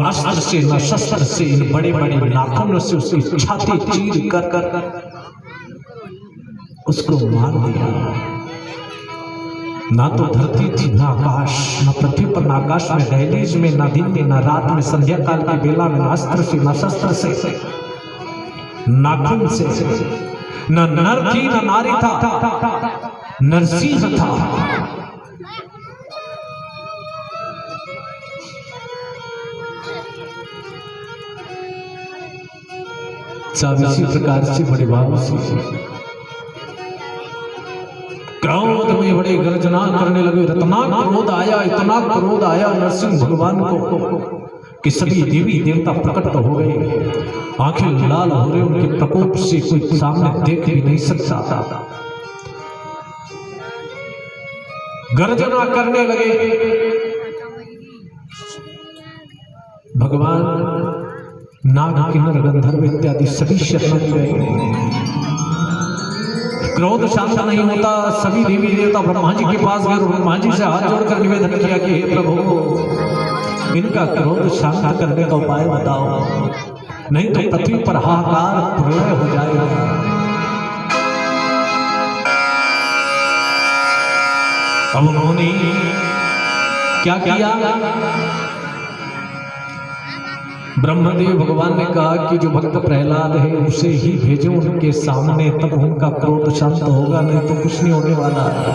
अस्त्र से न शस्त्र से, बड़े बड़े नाखूनों से उसकी छाती चीर कर कर उसको मार दिया। ना तो धरती थी, ना आकाश, ना पृथ्वी पर, ना आकाश में, दहलीज में, ना दिन में, ना रात में, संध्या काल की बेला में, अस्त्र से, ना शस्त्र से, नाखून से, न नर थी, न नारी था, नरसिंह था। सब इसी प्रकार से बड़े बाबू से क्रोध में बड़े गर्जना करने लगे। इतना क्रोध आया नरसिंह भगवान को कि सभी देवी देवता प्रकट हो गए। आंखें लाल हो रहे, उनके प्रकोप से कोई सामने देख भी नहीं सकता था। गर्जना करने लगे। भगवान नाग, किन्नर, गंधर्व इत्यादि सभी शरण में गए। क्रोध शांत नहीं होता। सभी देवी देवता ब्रह्मा जी के पास गए। ब्रह्मा जी से हाथ जोड़कर निवेदन किया कि हे प्रभु, इनका क्रोध शांत करने का उपाय बताओ, नहीं तो पृथ्वी पर हाहाकार प्रलय हो जाएगा। अब उन्होंने क्या किया? ब्रह्मदेव भगवान ने कहा कि जो भक्त प्रहलाद है उसे ही भेजो उनके सामने, तब उनका क्रोध शांत होगा, नहीं तो कुछ नहीं होने वाला है।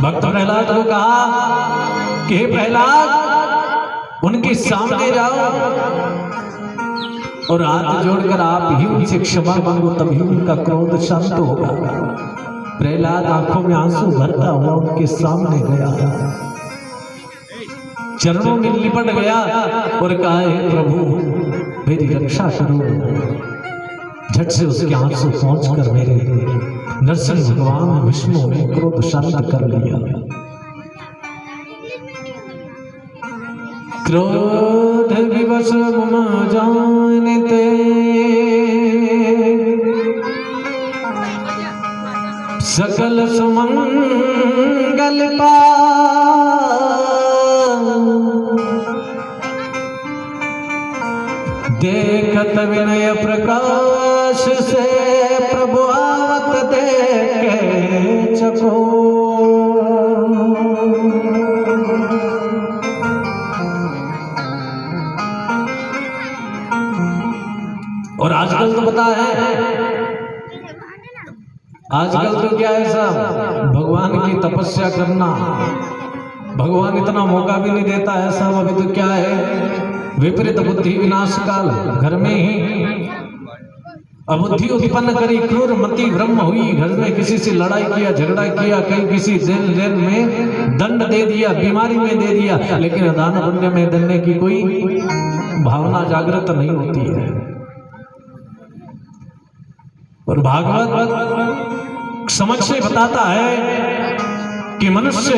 भक्त प्रहलाद को कहा कि हे प्रहलाद, उनके सामने जाओ और हाथ जोड़कर आप ही उनसे क्षमा मांगो, तभी उनका क्रोध शांत होगा। प्रहलाद आंखों में आंसू भरता हुआ उनके सामने गया, चरणों में लिपट गया और कहा हे प्रभु, मेरी रक्षा करो। झट से उसके आंसू पहुंचकर मेरे नरसिंह भगवान विष्णु ने क्रोध शांत कर लिया। क्रोध विवश मम जानते, सकल सुमंगल देखत विनय प्रकाश से, प्रभु आवत देखे चको। और आजकल तो पता है, आजकल तो क्या है साहब, भगवान की तपस्या करना, भगवान इतना मौका भी नहीं देता है साहब। अभी तो क्या है, विपरीत बुद्धि विनाश काल, घर में ही अबुद्धि उत्पन्न करी, क्रूर मति ब्रह्म हुई। घर में किसी से लड़ाई किया, झगड़ा किया, कहीं किसी जेल में दंड दे दिया, बीमारी में दे दिया, लेकिन दान पुण्य में देने की कोई भावना जागृत नहीं होती है। और भागवत समझ से बताता है कि मनुष्य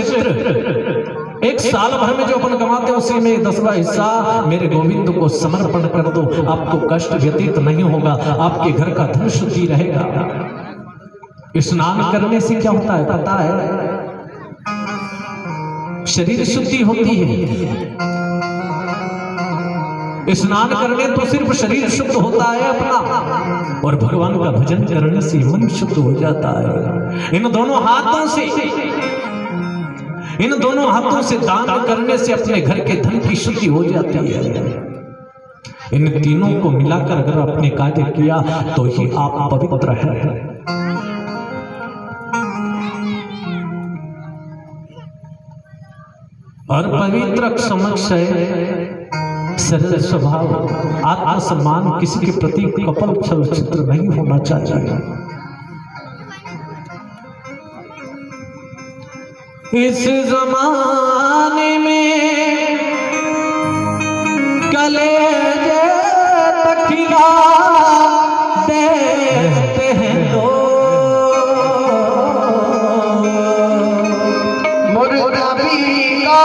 एक साल भर में जो अपन कमाते हो उसी में 10वां हिस्सा मेरे गोविंद को समर्पण कर दो, आपको कष्ट व्यतीत नहीं होगा, आपके घर का धन शुद्धि रहेगा। स्नान करने से क्या होता है पता है? शरीर शुद्धि होती है। स्नान करने तो सिर्फ शरीर शुद्ध होता है अपना, और भगवान का भजन करने से मन शुद्ध हो जाता है। इन दोनों हाथों से दान करने से अपने घर के धन की शुद्धि हो जाती है। इन तीनों को मिलाकर अगर अपने कार्य किया तो ही आप पवित्र है। और पवित्र समक्ष है सरल स्वभाव, आत्मसम्मान, किसी के प्रति कपल छल चित्र नहीं होना चाहिए। इस जमाने में कलेजे तकिया देते हैं लोग, मुर्दा भी का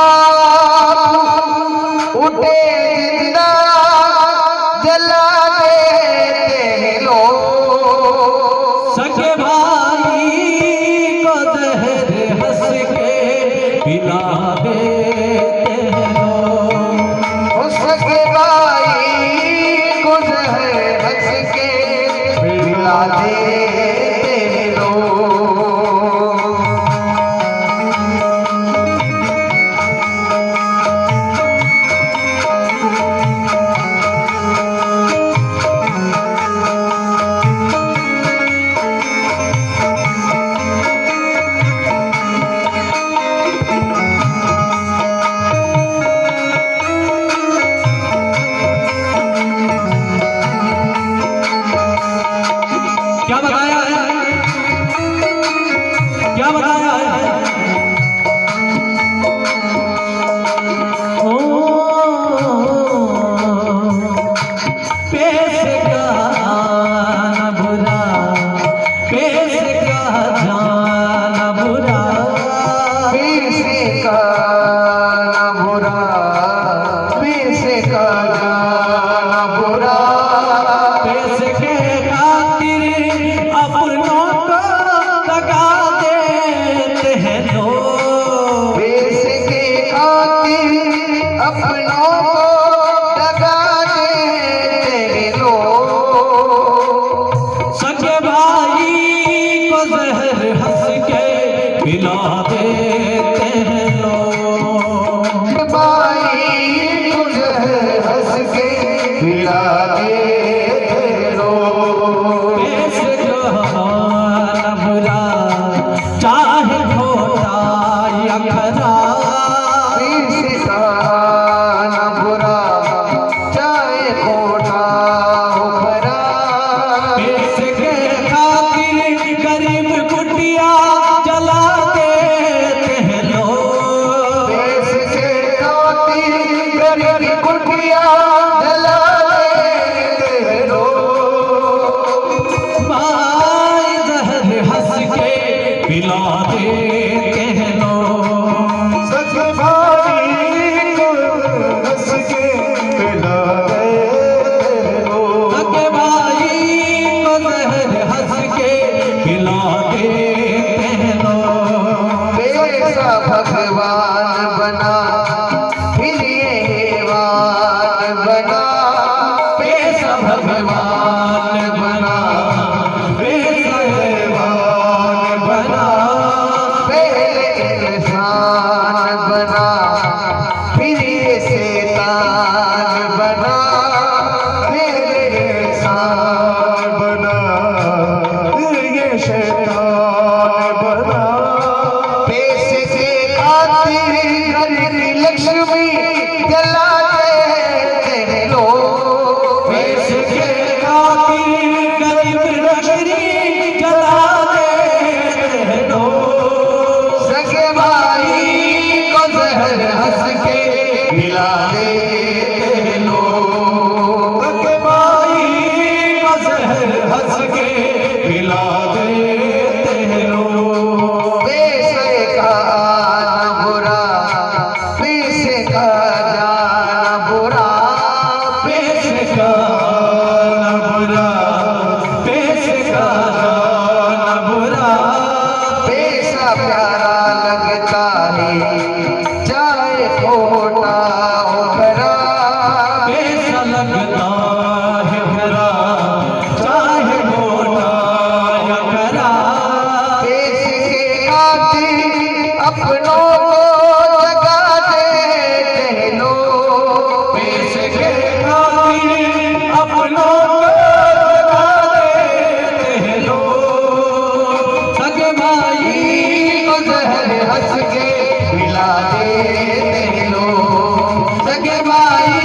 उठे जिंदा जला देते हैं लोग। सगे भाई को जहर हंस के पिला देते हैं लोग। सगे भाई को जहर हंस के पिला देते लोग। क्या बताया है, क्या बताया है? ओ पेश का न बुरा, पेश का जाना बुरा, पैसे का ना बुरा, पैसे का जाना बुरा। पैसे के खातिर अपनों को लगा देते हैं लोग। पैसे के खातिर अपनों को लगा देते लोग। सगे भाई को जहर हंस के पिला देते हैं लोग। भाई को जहर हंस के पिला देते लोग। पैसे का न बुरा, चाहे खोटा या खरा, पैसे का ना बुरा, चाहे खोटा हो खरा। पैसे के खातिर गरीब कुटिया जला देते हैं लोग। पैसे के खातिर गरीब कुटिया जला देते लोग। भाई जहर हंस के पिला देते हैं लोग। सगे भाई को हंस के पिला देते लोग। सगे भाई को जहर हंस के पिला देते हैं लोग। पैसा भगवान बना फिर ये हैवान बना। पैसा भगवान बना, पैसा हैवान बना, पहले इंसान बना फिर ये शैतान बना। पहले इंसान बना फिर ये शैतान बना। पैसे के खातिर गरीब लक्ष्मी जला देते हैं लोग। पैसे के खातिर गरीब लकड़ी जला देते हैं लोग। सगे भाई को जहर हंस के पिला देते हैं लोग। सगे भाई को जहर हंस के पिला देते हैं लोग। पैसे का आना बुरा, पैसे का जाना बुरा। पैसे का न बुरा, पैसे का न बुरा, पैसा प्यारा लगता है चाहे खोटा हो खरा। पैसा लगता है बुरा, चाहे मोटा या खरा। पैसे के खातिर अपनों को लगा देते हैं लोग। पैसे के खातिर अपनों को लगा देते हैं लोग। सगे भाई को जहर हंस के पिला देते हैं लोग। सगे भाई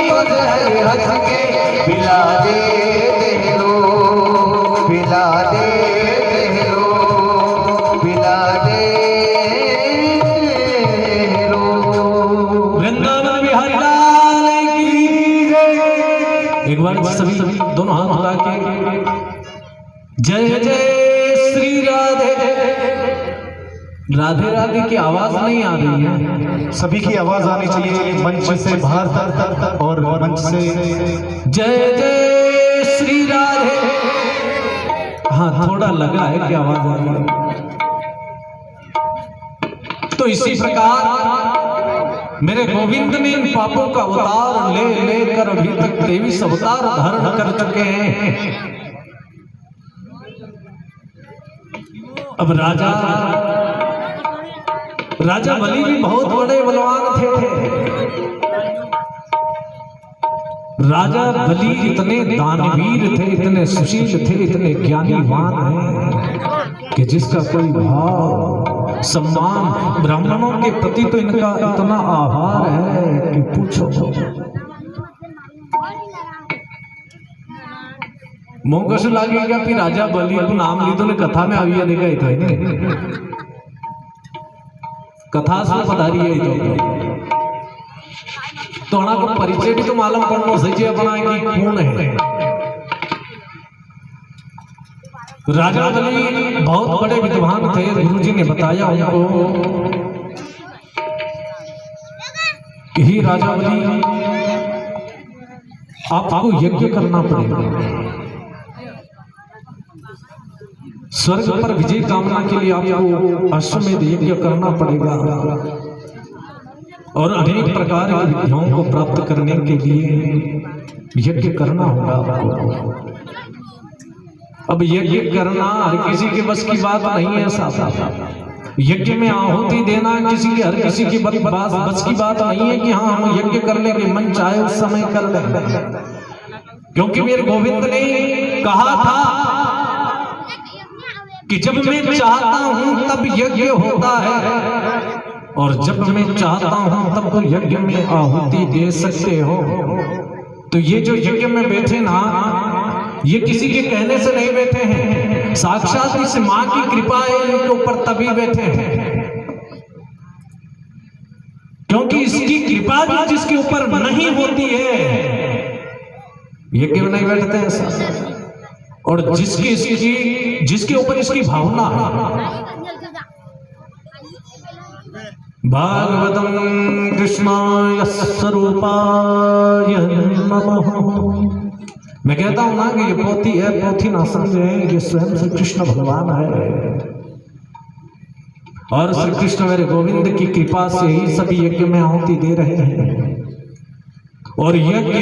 को जहर हंस के पिला देते हैं लोग। पिला देते हैं लोग। पिला देते हैं लोग। वृंदावन बिहारी लाल की जय। एक बार सभी दोनों हाथ उठा के जय जय श्री राधे। राधे राधे की आवाज नहीं आ रही है, सभी की आवाज आनी चाहिए मंच से बाहर तक और मंच से। जय जय श्री राधे। हाँ थोड़ा लगा है कि आवाज आ रही है। तो इसी प्रकार मेरे गोविंद ने इन पापों का अवतार ले लेकर अभी तक 23 अवतार धारण कर चुके हैं। अब राजा बलि भी बहुत बड़े बलवान थे। राजा बलि इतने दानवीर थे, इतने सुशील थे, इतने ज्ञानीवान हैं कि जिसका कोई भाव सम्मान ब्राह्मणों के प्रति तो इनका इतना आभार है कि पूछो। मोकश लागेगा कि राजा बलि को नाम ली तो ने कथा में आविया देखा ही था, कथा से पधारी है तो हना को परिचय भी तो मालूम पड़ना सही अपना कि कौन है। राजा बलि बहुत बड़े विद्वान थे। गुरुजी ने बताया उनको कि ही राजा बलि आपको यज्ञ करना पड़ेगा। स्वर्ग पर विजय कामना के लिए आपको अश्वमेध यज्ञ करना पड़ेगा और अनेक प्रकार की विद्याओं को प्राप्त करने के लिए यज्ञ करना होगा आपको। अब यज्ञ करना हर किसी के बस की बात नहीं है साहब। यज्ञ में आहुति देना हर किसी की बस की बात नहीं है कि हाँ हम यज्ञ करने के मन चाहे उस समय कर लें, क्योंकि मेरे गोविंद ने कहा था कि जब मैं चाहता हूं तब यज्ञ होता है और जब मैं चाहता हूं तब तो यज्ञ में आहुति दे सकते हो। तो ये जो यज्ञ में बैठे ना, ये किसी के कहने से नहीं बैठे हैं, साक्षात इस मां की कृपा है इनके ऊपर तभी बैठे हैं। क्योंकि इसकी कृपा भी जिसके ऊपर नहीं होती है यज्ञ में नहीं बैठते हैं। और जिसके ऊपर इसकी भावना है। भागवतम कृष्णाय स्वरूपाय नमः। मैं कहता हूं ना कि ये पोथी है, पोथी ना समझे, ये स्वयं श्री कृष्ण भगवान है और श्री कृष्ण मेरे गोविंद की कृपा से ही सभी यज्ञ में आहुति दे रहे हैं। और यज्ञ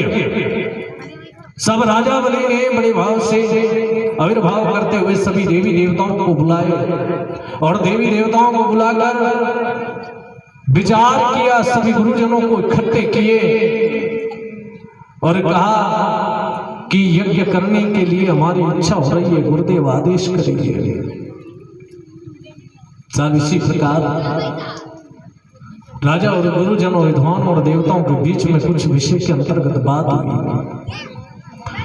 सब राजा बलि ने बड़े भाव से आविर्भाव करते हुए सभी देवी देवताओं को बुलाए और देवी देवताओं को बुलाकर विचार किया, सभी गुरुजनों को इकट्ठे किए और कहा कि यज्ञ करने के लिए हमारी इच्छा हो रही है, गुरुदेव आदेश करिए। सब इसी प्रकार राजा और गुरुजनों, विद्वान और देवताओं के बीच में कुछ विषय के अंतर्गत बात हुई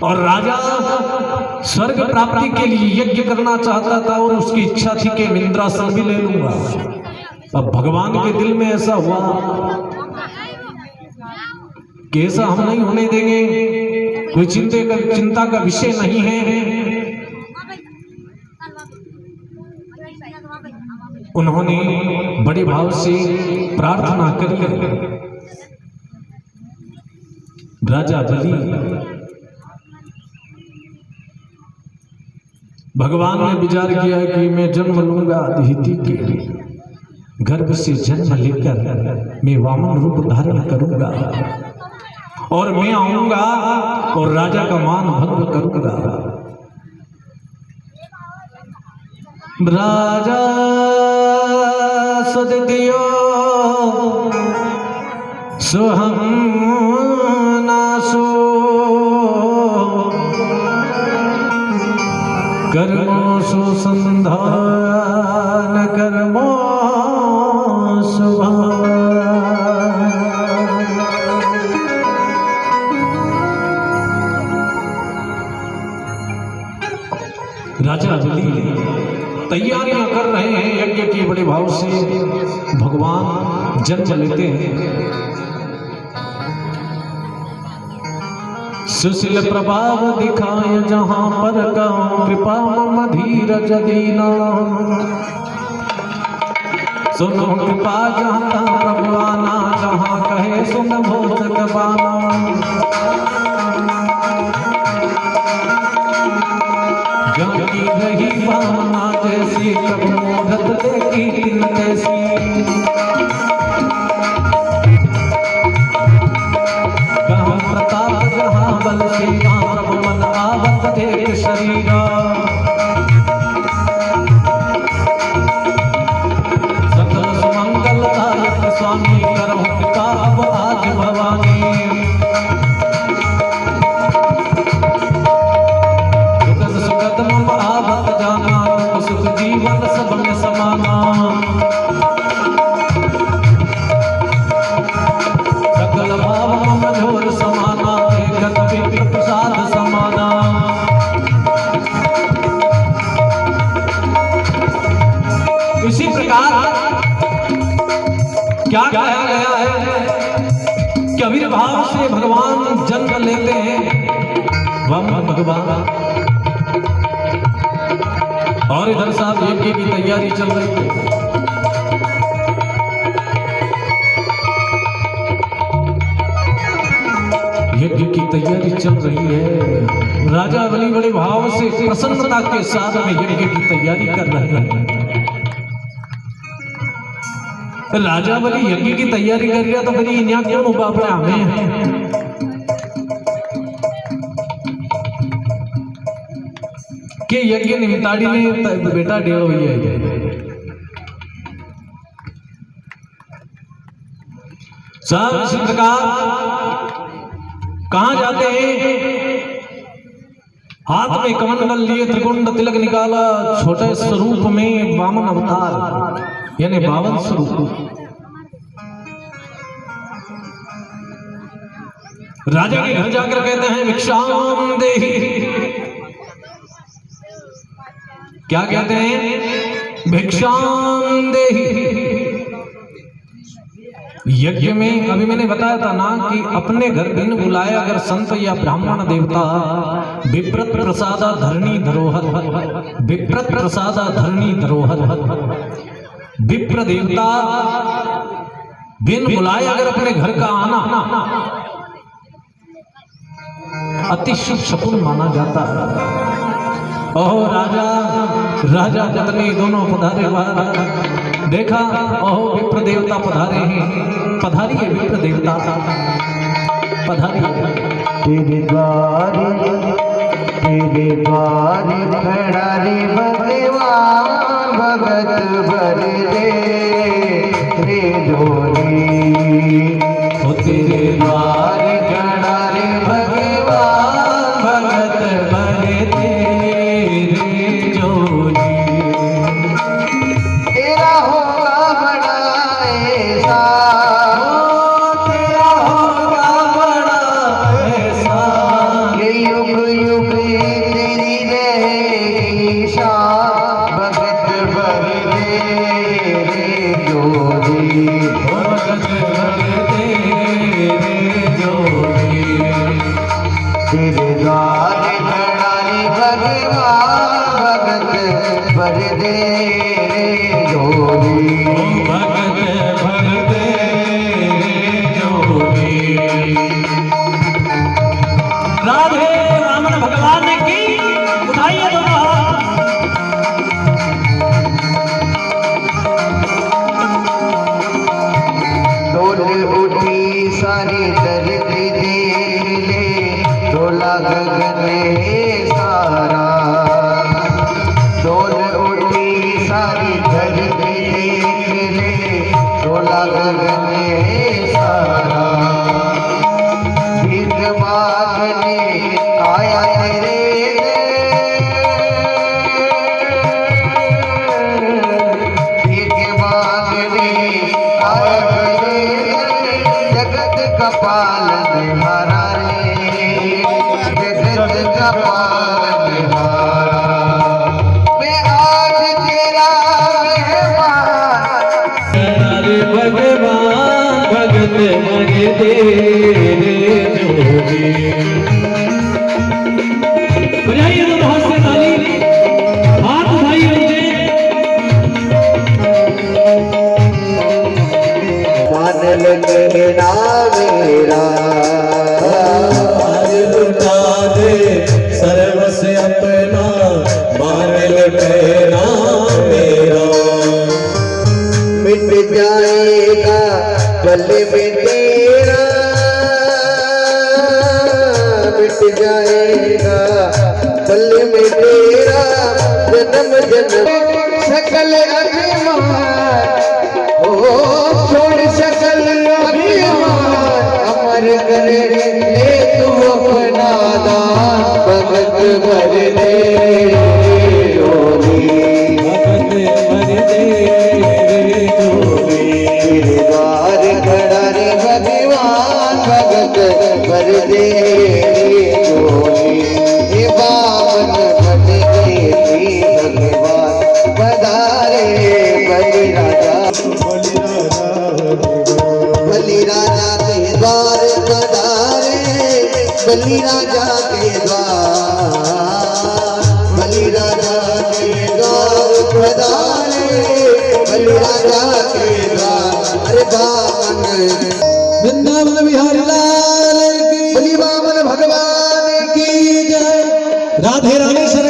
और राजा स्वर्ग प्राप्ति के लिए यज्ञ करना चाहता था और उसकी इच्छा थी कि मैं इंद्रासन भी ले लूंगा। अब भगवान के दिल में ऐसा हुआ कि ऐसा हम नहीं होने देंगे, कोई चिंता का विषय नहीं है। उन्होंने बड़े भाव से प्रार्थना करी। राजा बलि भगवान ने विचार किया कि मैं जन्म लूंगा, दिहिति के गर्भ से जन्म लेकर मैं वामन रूप धारण करूंगा और मैं आऊंगा और राजा का मान भंग करूंगा। राजा सदियो सोहम नासो कर्मो सुसंधान कर्मो सुभान। राजा बलि तैयारियां कर रहे हैं यज्ञ की, बड़े भाव से भगवान जन्म लेते हैं। सुशील प्रभाव दिखाए जहां पर गाँव, कृपा मम धीरज दीना। सुनो कृपा जहाँ प्रभुआना, जहाँ कहे सुन भोज गवाना। जानकी रही भावना जैसी, प्रभु मोहत देखी दिन कैसी। बल सीमा प्रभु मन आवत एक शरीरा सकल सुमंगल दायक स्वामी करहु पिता अब आज भवानी सुखद सुखद मम आवत जाना सुख जीवन सब में समाना सकल भाव मम झोर समाना एकत पितृ प्रसाद समाना इसी प्रकार क्या कहा गया है कि आविर्भाव से भगवान जन्म लेते हैं वह भगवान। और इधर साहब यज्ञ की तैयारी चल रही है। यज्ञ की तैयारी चल रही है। राजा बलि बड़े भाव से प्रसन्नता के साथ में यज्ञ की तैयारी कर रहे हैं। राजा बलि यज्ञ की तैयारी कर रहा तो फिर यहाँ क्यों मुकाबला हमें कि यज्ञ निमिताड़ी ने बेटा डेढ़ हुई है। सब इसी प्रकार कहां जाते हैं? हाथ में कमंडल लिए त्रिकुंड तिलक निकाला, छोटे स्वरूप में वामन अवतार यानी 52 स्वरूप। राजा के घर जाकर कहते हैं भिक्षाम देहि। क्या कहते हैं? भिक्षाम देहि। यज्ञ में अभी मैंने बताया था ना कि अपने घर बिन बुलाया अगर संत या ब्राह्मण देवता विप्रत प्रसादा धरणी धरोहर, विप्रत प्रसादा धरणी धरोहर, विप्र देवता बिन बुलाए अगर अपने घर का आना अति शुभ शकुन माना जाता है। ओह राजा पत्नी दोनों पधारे बाहर, देखा ओह विप्र देवता पधारे हैं। पधारी है विप्र देवता, पधारी तेरे द्वार खड़ा रे भगवान, भगत भर दे रे जोड़ी। ओ तेरे द्वार खड़ा रे भगवान, भगत भर दे रे जोड़ी। तेरा होगा बड़ा ऐसा, तेरा होगा बड़ा ऐसा, ये युग युग तेरी रहेगी शान, भगत भर दे रे जोड़ी। भगत भर दे रे जोड़ी। तेरे द्वार खड़ा रे भगवान, भगत भर दे रे जोड़ी। भगत भर दे रे जोड़ी। राधे रामन भगवान की उठाइए दोनों हाथ। डोल उठी सारी धरती देख ले, डोला गगन है सारा। डोल उठी सारी धरती देख ले, डोला गगन है सारा। भीख मांगने आया तेरे भीख मांगने आया तेरे, जगत का पालनहारा रे, जगत का पालनहारा। मैं आज तेरा मेहमान, अरे भगवान भगत भर दे रे जोड़ी। बजाइए तो बहुत से ताली, हाथ उठाइए नीचे। मान लेना मेरा, आज लुटा दे सर्वस्व अपना, मान लेना मेरा। मिट जाएगा पल में तेरा, मिट जाएगा पल में तेरा जन्म जन्म सकल अभिमान ओ छोड़ सकल अभिमान अमर करे ले तू अपना दान भगत भर दे रोगी भगत भर दे द्वार खड़ा रे भगवान भगत भर दे रोगी हे बावन बन गए श्री भगवान पधारे बलि राजा के द्वार पधारे बलि राजा के द्वार बलि राजा के द्वार पधारे बलि राजा के द्वार अरे बावन वृंदावन बिहारी लाल की बलि बावन भगवान की जय। राधे राधे।